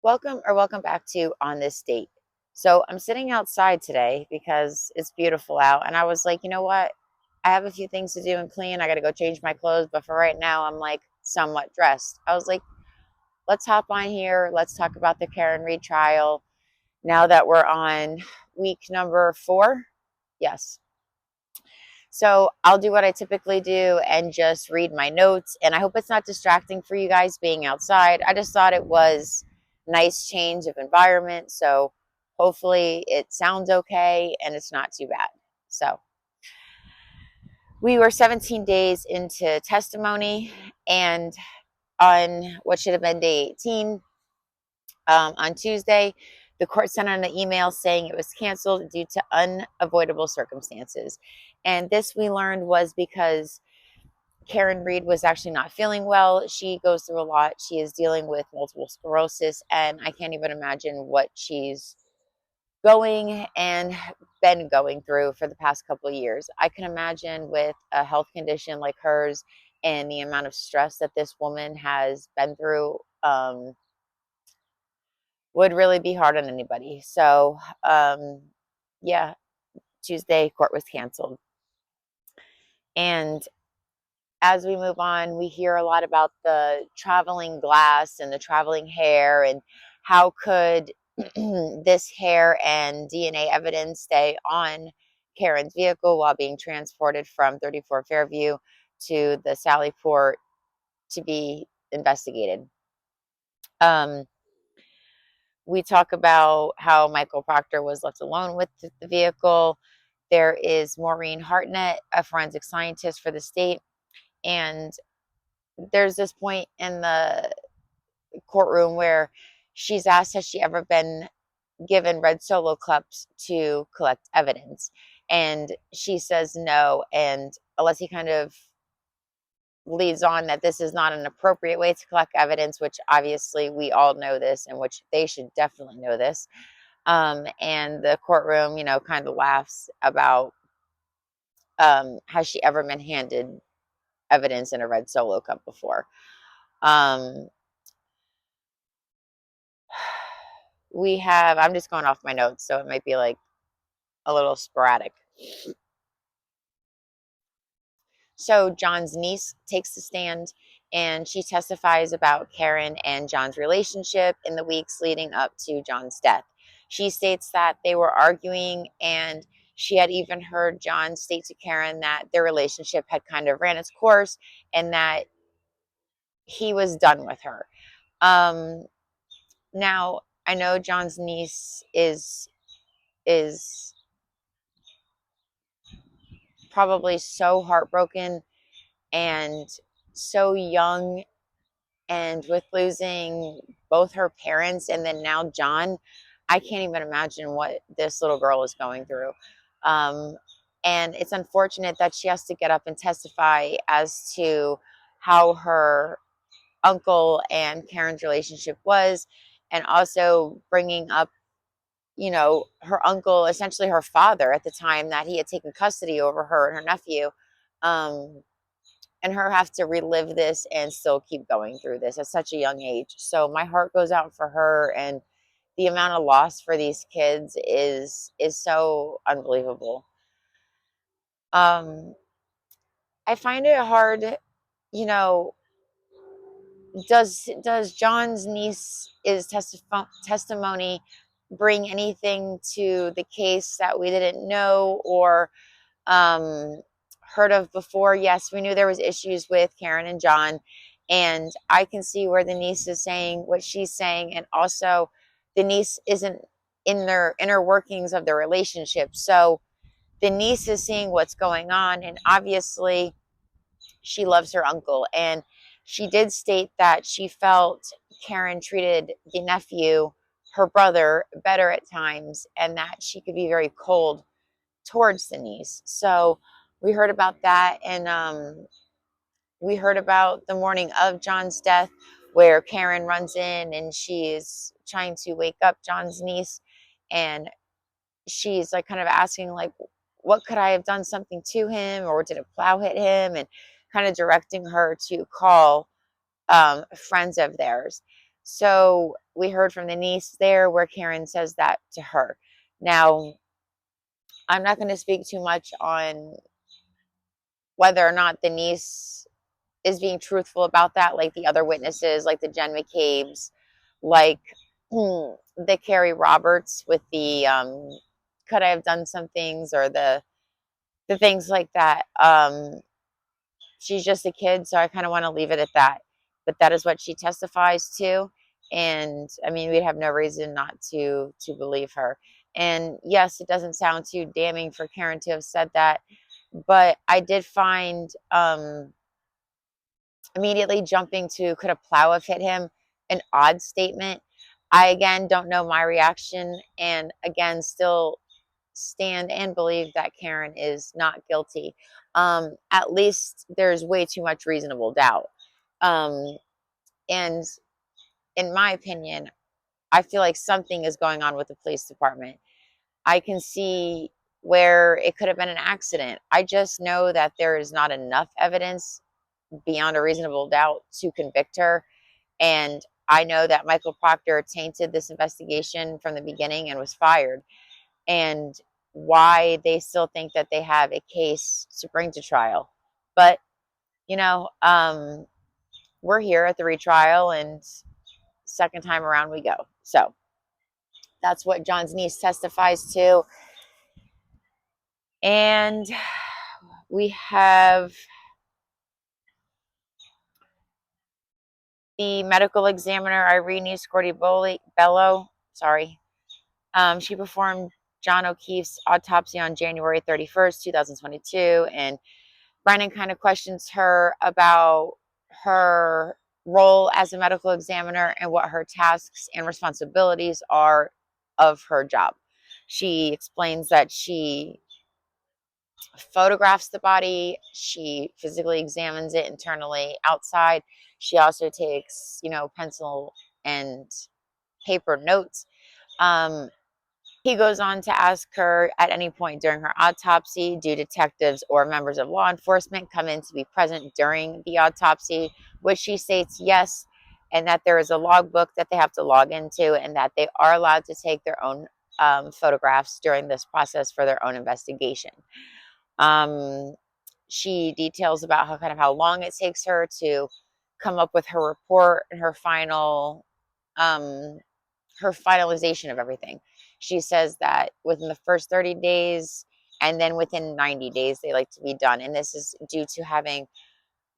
Welcome back to On This Date. So I'm sitting outside today because it's beautiful out, and I was like, you know what? I have a few things to do and clean. I got to go change my clothes, but for right now, I'm like somewhat dressed. I was like, let's hop on here. Let's talk about the Karen retrial. Now that we're on week number 4, yes. So I'll do what I typically do and just read my notes. And I hope it's not distracting for you guys being outside. I just thought it was nice change of environment. So hopefully it sounds okay and it's not too bad. So we were 17 days into testimony, and on what should have been day 18, on Tuesday, the court sent out an email saying it was canceled due to unavoidable circumstances. And this, we learned, was because Karen Reed was actually not feeling well. She goes through a lot. She is dealing with multiple sclerosis, and I can't even imagine what she's going and been going through for the past couple of years. I can imagine with a health condition like hers and the amount of stress that this woman has been through, would really be hard on anybody. So, yeah, Tuesday court was canceled. And as we move on, we hear a lot about the traveling glass and the traveling hair, and how could this hair and DNA evidence stay on Karen's vehicle while being transported from 34 Fairview to the Sally Port to be investigated. Um, we talk about how Michael Proctor was left alone with the vehicle. There is Maureen Hartnett, a forensic scientist for the state, and there's this point in the courtroom where she's asked, has she ever been given red solo cups to collect evidence? And she says no. And Alessi kind of leads on that this is not an appropriate way to collect evidence, which obviously we all know this, and which they should definitely know this. And the courtroom, kind of laughs about, has she ever been handed evidence in a red solo cup before? Um, I'm just going off my notes, so it might be like a little sporadic. So John's niece takes the stand, and she testifies about Karen and John's relationship in the weeks leading up to John's death. She states that they were arguing, and she had even heard John state to Karen that their relationship had kind of ran its course and that he was done with her. Um, Now, I know John's niece is probably so heartbroken and so young, and with losing both her parents and then now John, I can't even imagine what this little girl is going through. Um, and it's unfortunate that she has to get up and testify as to how her uncle and Karen's relationship was, and also bringing up, her uncle, essentially her father at the time, that he had taken custody over her and her nephew. Um, and her have to relive this and still keep going through this at such a young age. So my heart goes out for her, and the amount of loss for these kids is so unbelievable. Um, I find it hard, you know, does John's niece's testimony bring anything to the case that we didn't know or um, heard of before? Yes, we knew there was issues with Karen and John, and I can see where the niece is saying what she's saying, and also the niece isn't in their inner workings of the relationship. So the niece is seeing what's going on, and obviously she loves her uncle. And she did state that she felt Karen treated the nephew, her brother, better at times, and that she could be very cold towards the niece. So we heard about that, and we heard about the morning of John's death, where Karen runs in and she's trying to wake up John's niece, and she's like kind of asking, like, what could I have done something to him, or did a plow hit him, and kind of directing her to call friends of theirs. So we heard from the niece there where Karen says that to her. Now, I'm not going to speak too much on whether or not the niece is being truthful about that, like the other witnesses, like the Jen McCabe's, like the Carrie Roberts with the could I have done some things, or the things like that. She's just a kid, so I kind of want to leave it at that. But that is what she testifies to, and I mean, we'd have no reason not to believe her. And yes, it doesn't sound too damning for Karen to have said that, but I did find immediately jumping to could a plow have hit him an odd statement. I again don't know my reaction, and again still stand and believe that Karen is not guilty. At least there's way too much reasonable doubt. Um, and in my opinion, I feel like something is going on with the police department. I can see where it could have been an accident. I just know that there is not enough evidence beyond a reasonable doubt to convict her. And I know that Michael Proctor tainted this investigation from the beginning and was fired. And why they still think that they have a case to bring to trial. But, you know, we're here at the retrial, and second time around we go. So that's what John's niece testifies to. And we have the medical examiner, Irene Bello. Sorry. She performed John O'Keefe's autopsy on January 31st, 2022. And Brennan kind of questions her about her role as a medical examiner and what her tasks and responsibilities are of her job. She explains that she photographs the body, she physically examines it internally, outside. She also takes, pencil and paper notes. Um, he goes on to ask her at any point during her autopsy, do detectives or members of law enforcement come in to be present during the autopsy, which she states yes, and that there is a logbook that they have to log into, and that they are allowed to take their own photographs during this process for their own investigation. Um, she details about how long it takes her to come up with her report and um, her finalization of everything. She says that within the first 30 days and then within 90 days, they like to be done. And this is due to having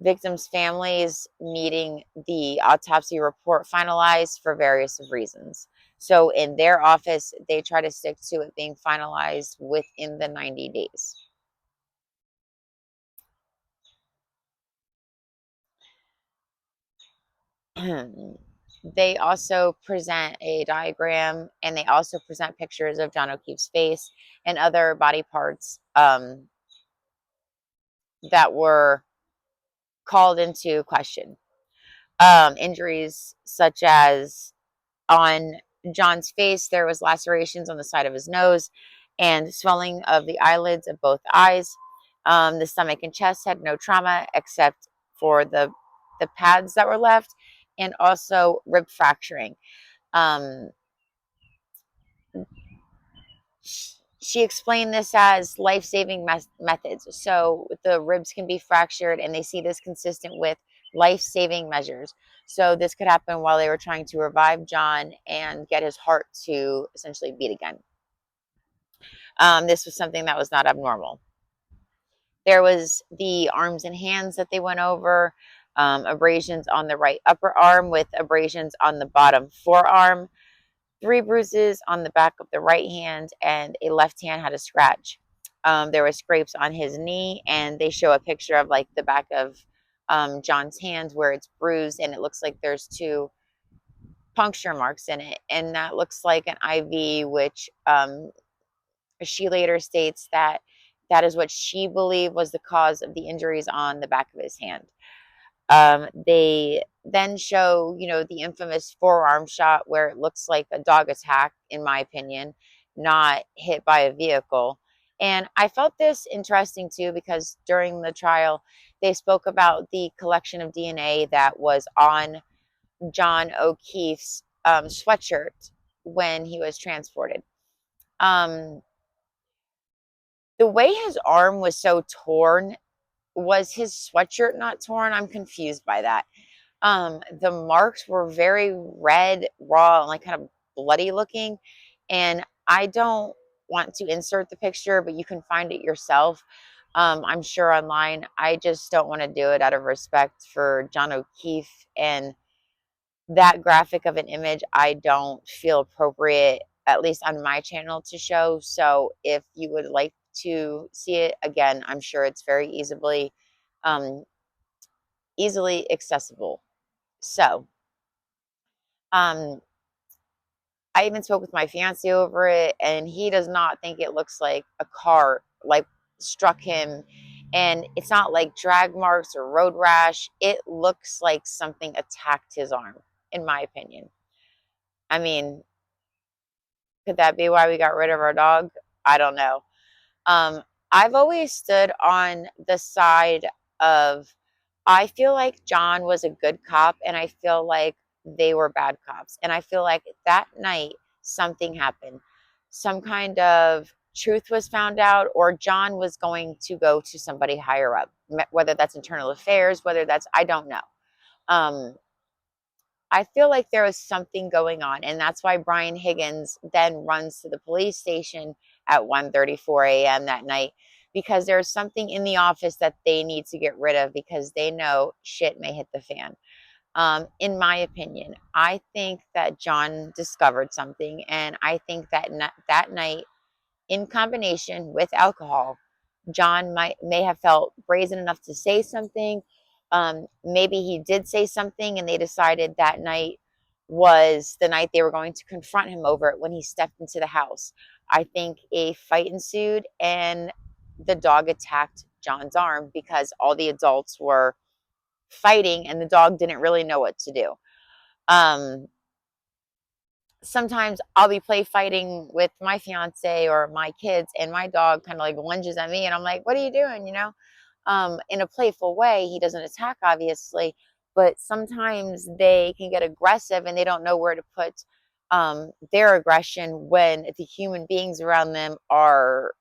victims' families needing the autopsy report finalized for various reasons. So in their office, they try to stick to it being finalized within the 90 days. They also present a diagram, and they also present pictures of John O'Keefe's face and other body parts that were called into question. Injuries such as on John's face, there was lacerations on the side of his nose and swelling of the eyelids of both eyes. The stomach and chest had no trauma except for the pads that were left, and also rib fracturing. Um, she explained this as life-saving methods. So the ribs can be fractured, and they see this consistent with life-saving measures. So this could happen while they were trying to revive John and get his heart to essentially beat again. This was something that was not abnormal. There was the arms and hands that they went over, abrasions on the right upper arm with abrasions on the bottom forearm, 3 bruises on the back of the right hand, and a left hand had a scratch. There were scrapes on his knee, and they show a picture of like the back of John's hand where it's bruised, and it looks like there's 2 puncture marks in it, and that looks like an IV, which she later states that that is what she believed was the cause of the injuries on the back of his hand. They then show, the infamous forearm shot where it looks like a dog attack, in my opinion, not hit by a vehicle. And I felt this interesting too, because during the trial, they spoke about the collection of DNA that was on John O'Keefe's sweatshirt when he was transported. Um, the way his arm was so torn, was his sweatshirt not torn? I'm confused by that. The marks were very red, raw, and like kind of bloody looking. And I don't want to insert the picture, but you can find it yourself. I'm sure online. I just don't want to do it out of respect for John O'Keefe, and that graphic of an image I don't feel appropriate, at least on my channel, to show. So if you would like to see it again, I'm sure it's very um, easily accessible. So um, I even spoke with my fiance over it, and he does not think it looks like a car like struck him. And it's not like drag marks or road rash. It looks like something attacked his arm, in my opinion. I mean, could that be why we got rid of our dog? I don't know. Um, I've always stood on the side of, I feel like John was a good cop, and I feel like they were bad cops. And I feel like that night something happened. Some kind of truth was found out, or John was going to go to somebody higher up, whether that's internal affairs, whether that's, I don't know. Um, I feel like there was something going on, and that's why Brian Higgins then runs to the police station at 1:34 a.m. that night, because there's something in the office that they need to get rid of because they know shit may hit the fan. In my opinion, I think that John discovered something, and I think that that night, in combination with alcohol, John may have felt brazen enough to say something. Maybe he did say something, and they decided that night was the night they were going to confront him over it when he stepped into the house. I think a fight ensued, and the dog attacked John's arm because all the adults were fighting, and the dog didn't really know what to do. Um, Sometimes I'll be play fighting with my fiance or my kids, and my dog kind of like lunges at me, and I'm like, "What are you doing?" In a playful way. He doesn't attack, obviously, but sometimes they can get aggressive, and they don't know where to put their aggression when the human beings around them are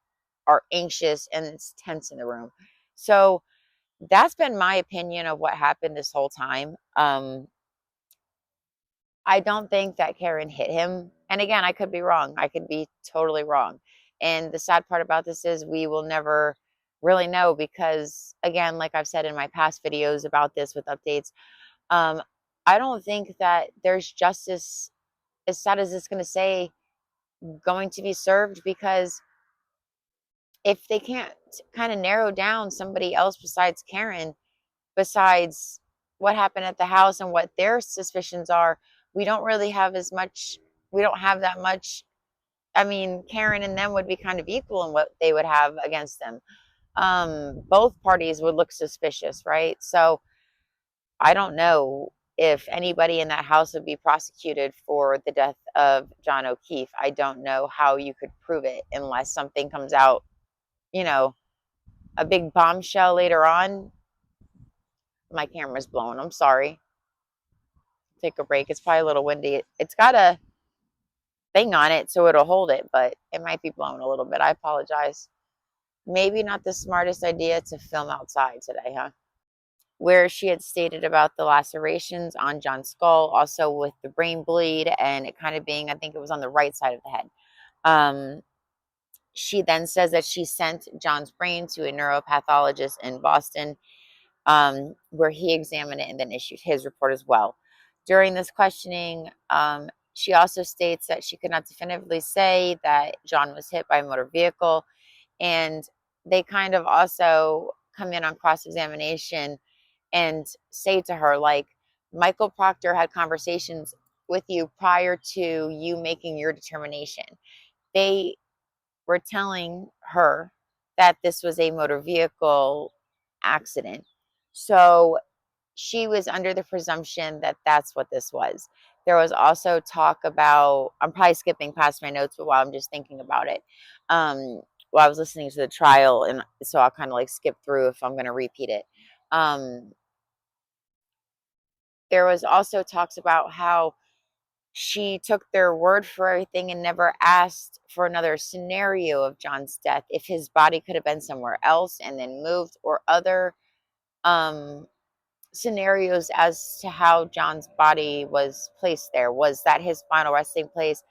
anxious and it's tense in the room. So that's been my opinion of what happened this whole time. I don't think that Karen hit him. And again, I could be wrong. I could be totally wrong. And the sad part about this is we will never really know because, again, like I've said in my past videos about this with updates, um, I don't think that there's justice, as sad as it's going to say, going to be served, because if they can't kind of narrow down somebody else besides Karen, besides what happened at the house and what their suspicions are, we don't really have as much, we don't have that much. I mean, Karen and them would be kind of equal in what they would have against them. Both parties would look suspicious, right? So I don't know if anybody in that house would be prosecuted for the death of John O'Keefe. I don't know how you could prove it unless something comes out, you know, a big bombshell later on. My camera's blown. I'm sorry. Take a break. It's probably a little windy. It's got a thing on it so it'll hold it, but it might be blown a little bit. I apologize. Maybe not the smartest idea to film outside today, huh? Where she had stated about the lacerations on John's skull, also with the brain bleed, and it kind of being, I think it was on the right side of the head. Um, she then says that she sent John's brain to a neuropathologist in Boston, where he examined it and then issued his report as well. During this questioning, she also states that she could not definitively say that John was hit by a motor vehicle. And they kind of also come in on cross examination and say to her, like, Michael Proctor had conversations with you prior to you making your determination. They were telling her that this was a motor vehicle accident. So she was under the presumption that that's what this was. There was also talk about, I'm probably skipping past my notes, but while I'm just thinking about it, while I was listening to the trial, and so I'll kind of like skip through if I'm going to repeat it. Um, there was also talks about how she took their word for everything and never asked for another scenario of John's death, if his body could have been somewhere else and then moved, or other um, scenarios as to how John's body was placed there. Was that his final resting place?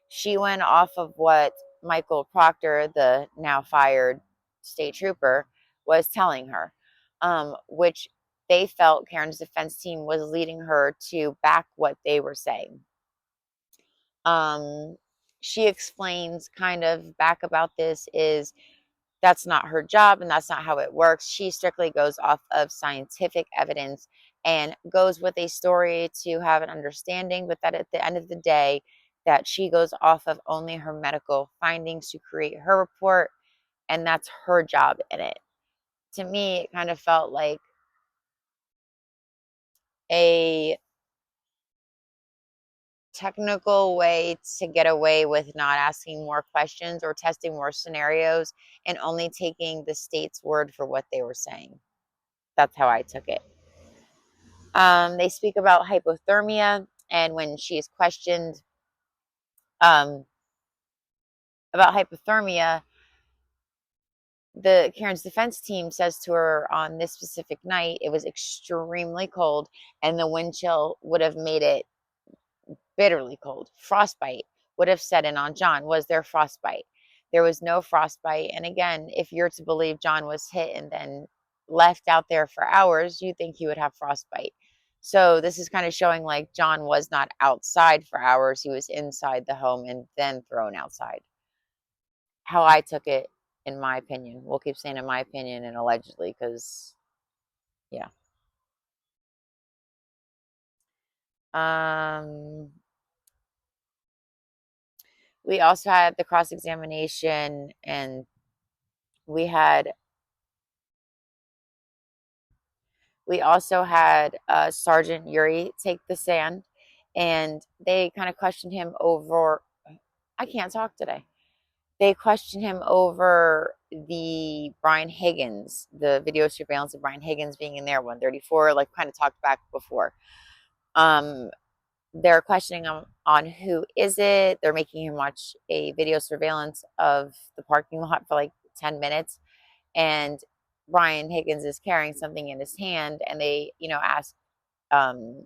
She went off of what Michael Proctor, the now fired state trooper, was telling her, which they felt Karen's defense team was leading her to back what they were saying. um, she explains kind of back about this is that's not her job and that's not how it works. She strictly goes off of scientific evidence and goes with a story to have an understanding, but that at the end of the day, that she goes off of only her medical findings to create her report, and that's her job in it. To me, it kind of felt like a technical way to get away with not asking more questions or testing more scenarios and only taking the state's word for what they were saying. That's how I took it. They speak about hypothermia, and when she's questioned um, about hypothermia, the Karen's defense team says to her on this specific night it was extremely cold, and the wind chill would have made it bitterly cold. Frostbite would have set in on John. Was there frostbite? There was no frostbite. And again, if you're to believe John was hit and then left out there for hours, you think he would have frostbite. So this is kind of showing like John was not outside for hours. He was inside the home and then thrown outside. How I took it, in my opinion. We'll keep saying in my opinion and allegedly because, yeah. Um, we also had the cross examination, and we had we also had Sergeant Yuri take the stand, and they kind of questioned him over. I can't talk today. They questioned him over the Brian Higgins, the video surveillance of Brian Higgins being in there 134, like kind of talked back before. Um, they're questioning him on who is it. They're making him watch a video surveillance of the parking lot for like 10 minutes. And Brian Higgins is carrying something in his hand, and they, ask um,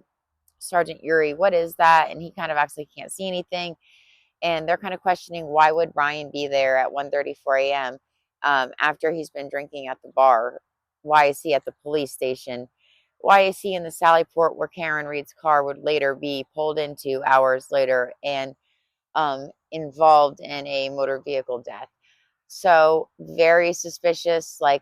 Sergeant Yuri, what is that? And he kind of acts like he can't see anything. And they're kind of questioning why would Brian be there at 1:34 a.m. After he's been drinking at the bar? Why is he at the police station? Why is he in the Sallyport where Karen Reed's car would later be pulled into hours later and involved in a motor vehicle death? So very suspicious. Like,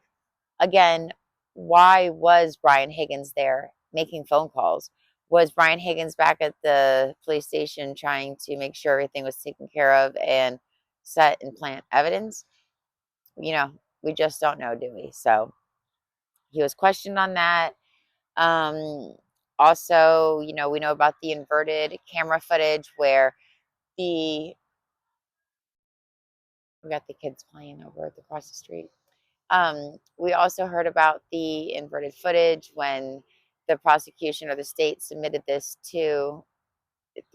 again, why was Brian Higgins there making phone calls? Was Brian Higgins back at the police station trying to make sure everything was taken care of and set and plant evidence? We just don't know, do we? So he was questioned on that. Um, Also, we know about the inverted camera footage where the we got the kids playing over across the street. We also heard about the inverted footage when the prosecution or the state submitted this to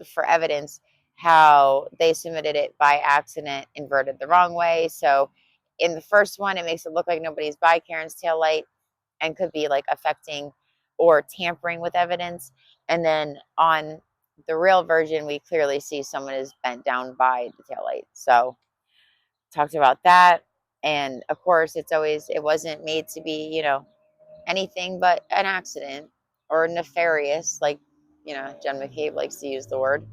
for evidence, how they submitted it by accident, inverted the wrong way. So in the first one, it makes it look like nobody's by Karen's taillight and could be like affecting or tampering with evidence. And then on the real version, we clearly see someone is bent down by the taillight. So talked about that. And of course, it wasn't made to be, anything but an accident or nefarious, like, Jen McCabe likes to use the word.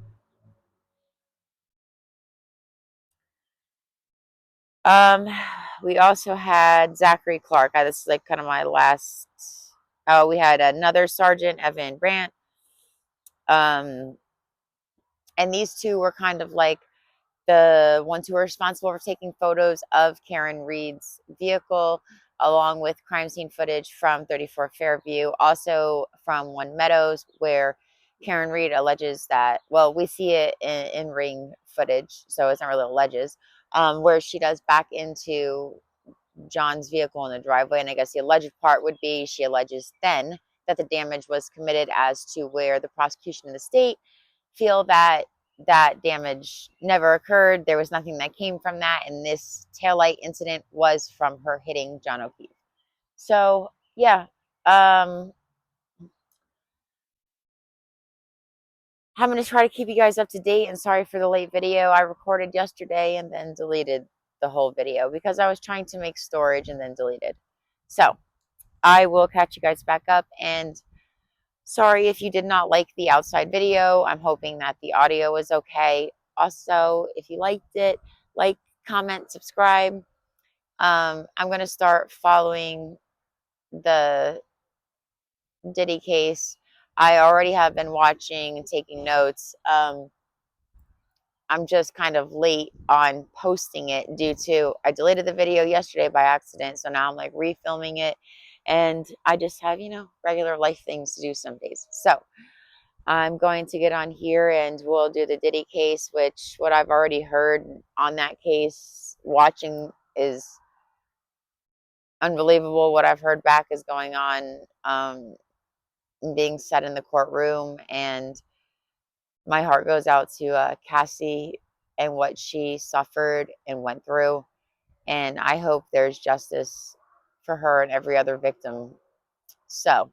Um, we also had Zachary Clark. This is like kind of my last. Oh, we had another Sergeant Evan Brandt. Um, and these two were kind of like the ones who were responsible for taking photos of Karen Reed's vehicle, along with crime scene footage from 34 Fairview, also from One Meadows, where Karen Reed alleges that, well, we see it in ring footage, so it's not really alleges, where she does back into John's vehicle in the driveway. And I guess the alleged part would be she alleges then that the damage was committed as to where the prosecution and the state feel that that damage never occurred. There was nothing that came from that, and this taillight incident was from her hitting John O'Keefe. So yeah, I'm going to try to keep you guys up to date, and sorry for the late video. I recorded yesterday and then deleted the whole video because I was trying to make storage and then deleted. So I will catch you guys back up, and sorry if you did not like the outside video. I'm hoping that the audio was okay. Also, if you liked it, like, comment, subscribe. I'm going to start following the Diddy case. I already have been watching and taking notes. I'm just kind of late on posting it due to I deleted the video yesterday by accident. So now I'm like refilming it. And I just have, regular life things to do some days. So I'm going to get on here and we'll do the Diddy case, which what I've already heard on that case, watching is unbelievable. What I've heard back is going on, being said in the courtroom. And my heart goes out to Cassie and what she suffered and went through. And I hope there's justice for her and every other victim. So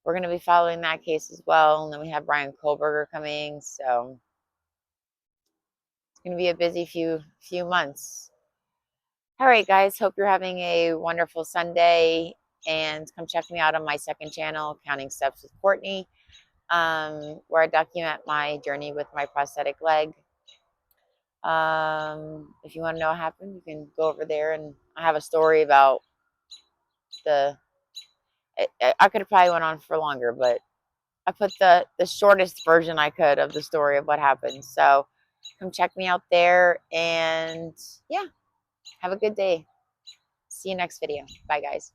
we're going to be following that case as well. And then we have Brian Kohlberger coming. So it's going to be a busy few months. All right, guys. Hope you're having a wonderful Sunday. And come check me out on my second channel, Counting Steps with Courtney, where I document my journey with my prosthetic leg. If you want to know what happened, you can go over there, and I have a story about I could have probably went on for longer, but I put the shortest version I could of the story of what happened. So come check me out there, and yeah, have a good day. See you next video. Bye, guys.